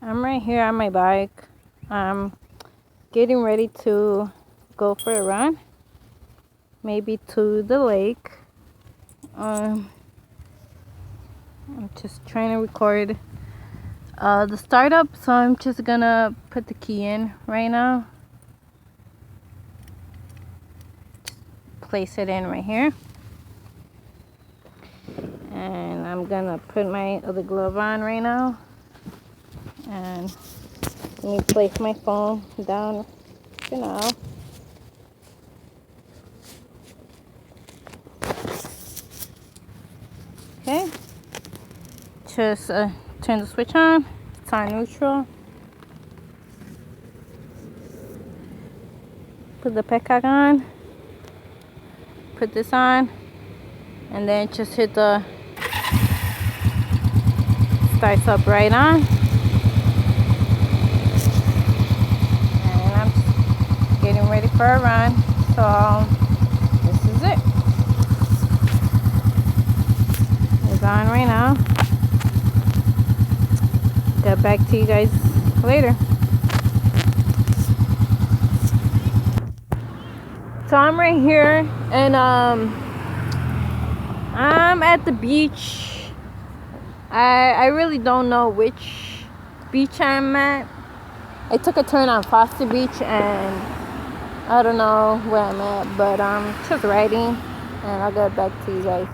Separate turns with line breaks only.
I'm right here on my bike. I'm getting ready to go for a run, maybe to the lake. I'm just trying to record the startup, so I'm just gonna put the key in right now. Place it in right here, and I'm gonna put my other glove on right now, and let me place my phone down for now. Okay, just turn the switch on. It's on neutral. Put the petcock on. Put this on, and then just hit the starts up right on. And I'm getting ready for a run. So this is it. It's on right now. Get back to you guys later. So I'm right here, and I'm at the beach. I really don't know which beach I'm at. I took a turn on Foster Beach, and I don't know where I'm at, but I'm just riding, and I'll get back to you guys.